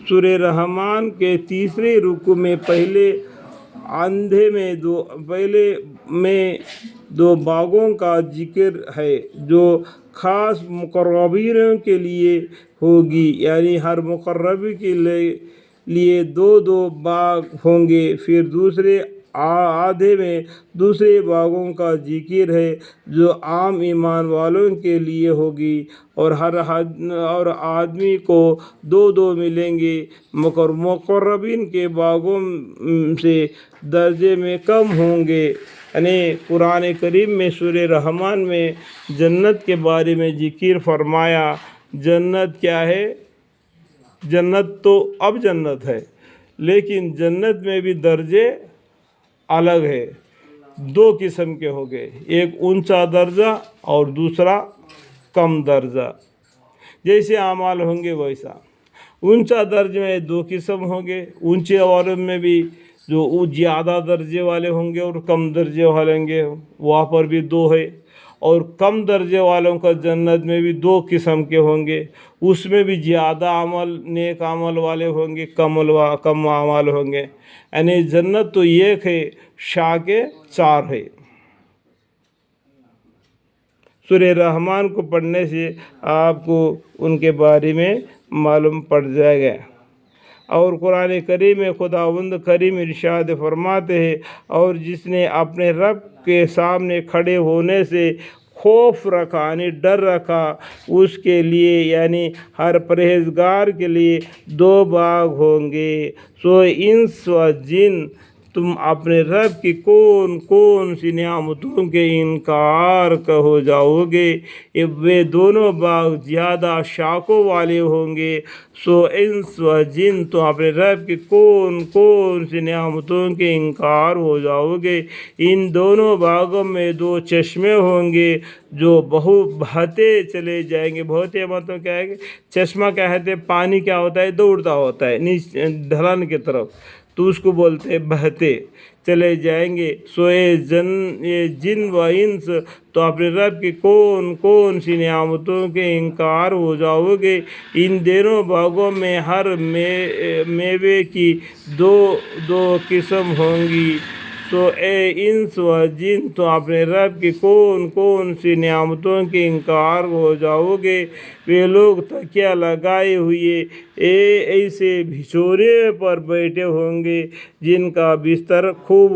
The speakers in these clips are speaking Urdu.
سورہ رحمان کے تیسرے رکوع میں پہلے دو باغوں کا ذکر ہے جو خاص مقربین کے لیے ہوگی، یعنی ہر مقرب کے لیے دو باغ ہوں گے۔ پھر دوسرے آدھے میں دوسرے باغوں کا ذکر ہے جو عام ایمان والوں کے لیے ہوگی، اور ہر آدمی کو دو ملیں گے۔ مقربین کے باغوں سے درجے میں کم ہوں گے۔ یعنی قرآن کریم میں سورہ رحمان میں جنت کے بارے میں ذکر فرمایا۔ جنت کیا ہے؟ جنت تو اب جنت ہے، لیکن جنت میں بھی درجے الگ ہے، دو قسم کے ہو گئے، ایک اونچا درجہ اور دوسرا کم درجہ۔ جیسے اعمال ہوں گے ویسا اونچا درجے میں دو قسم ہوں گے، اونچے والوں میں بھی جو زیادہ درجے والے ہوں گے اور کم درجے والے ہوں گے، وہاں پر بھی دو ہے۔ اور کم درجے والوں کا جنت میں بھی دو قسم کے ہوں گے، اس میں بھی زیادہ عمل نیک عمل والے ہوں گے، کم عمل ہوں گے۔ یعنی جنت تو ایک ہے، شاخیں چار ہے۔ سورہ رحمان کو پڑھنے سے آپ کو ان کے بارے میں معلوم پڑ جائے گا۔ اور قرآن کریم میں خداوند کریم ارشاد فرماتے ہیں، اور جس نے اپنے رب کے سامنے کھڑے ہونے سے خوف رکھا، یعنی ڈر رکھا، اس کے لیے یعنی ہر پرہیزگار کے لیے دو باغ ہوں گے۔ سو انس و جن، تم اپنے رب کی کون سی نعمتوں کے انکار ہو جاؤ گے، وہ دونوں باغ زیادہ شاخوں والے ہوں گے۔ سو انس و جن، تم اپنے رب کی کون سی نعمتوں کے انکار ہو جاؤ گے۔ ان دونوں باغوں میں دو چشمے ہوں گے جو بہتے چلے جائیں گے۔ بہتے مطلب کیا ہے کہ چشمہ کیا ہے؟ پانی کیا ہوتا ہے؟ دوڑتا ہوتا ہے نیچے ڈھلان کی طرف، تو اس کو بولتے ہیں بہتے چلے جائیں گے۔ سو یہ جن و انس، تو اپنے رب کی کون سی نعمتوں کے انکار ہو جاؤ گے۔ ان دونوں باغوں میں ہر میوے کی دو قسم ہوں گی۔ سو اے انس و جن، تو اپنے رب کی کون سی نعمتوں کے انکار ہو جاؤ گے۔ وہ لوگ تکیہ لگائے ہوئے ایسے بچھونے پر بیٹھے ہوں گے جن کا بستر خوب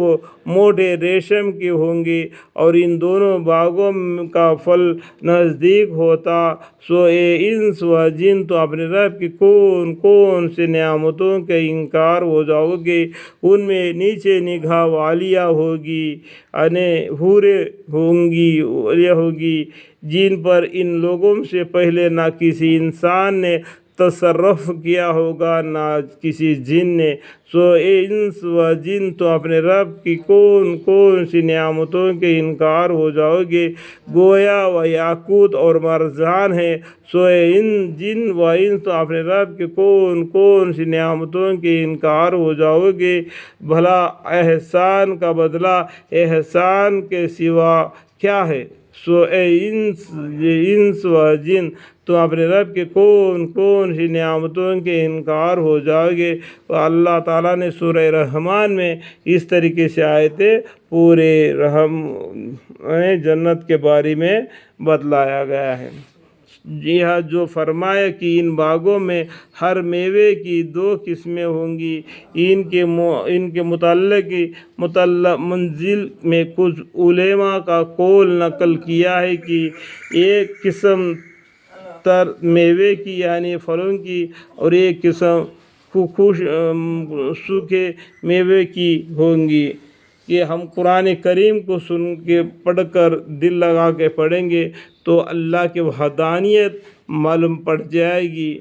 موٹے ریشم کے ہوں گے، اور ان دونوں باغوں کا پھل نزدیک ہوتا۔ سو اے انس و جن، تو اپنے رب کی کون سی نعمتوں کے انکار ہو جاؤ گے۔ ان میں نیچے نگاہ والیاں ہوگی، یعنی حوریں ہوگی جن پر ان لوگوں سے پہلے نہ کسی انسان نے تصرف کیا ہوگا نہ کسی جن نے۔ سو اے انس و جن، تو اپنے رب کی کون سی نعمتوں کے انکار ہو جاؤ گے۔ گویا و یاقوت اور مرجان ہے۔ سو اے جن و انس، تو اپنے رب کی کون سی نعمتوں کے انکار ہو جاؤ گے۔ بھلا احسان کا بدلہ احسان کے سوا کیا ہے؟ سو اے انس و جن، تو اپنے رب کے کون سی نعمتوں کے انکار ہو جاؤ گے۔ اللہ تعالیٰ نے سورہ رحمان میں اس طریقے سے آیتیں پورے جنت کے بارے میں بتلایا گیا ہے۔ جی ہاں، جو فرمایا کہ ان باغوں میں ہر میوے کی دو قسمیں ہوں گی۔ ان کے متعلق منزل میں کچھ علماء کا قول نقل کیا ہے کہ ایک قسم تر میوے کی یعنی پھلوں کی، اور ایک قسم سوکھے میوے کی ہوں گی۔ کہ ہم قرآن کریم کو سن کے پڑھ کر دل لگا کے پڑھیں گے تو اللہ کی وحدانیت معلوم پڑ جائے گی۔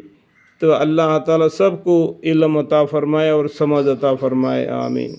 تو اللہ تعالیٰ سب کو علم عطا فرمائے اور سمجھ عطا فرمائے، آمین۔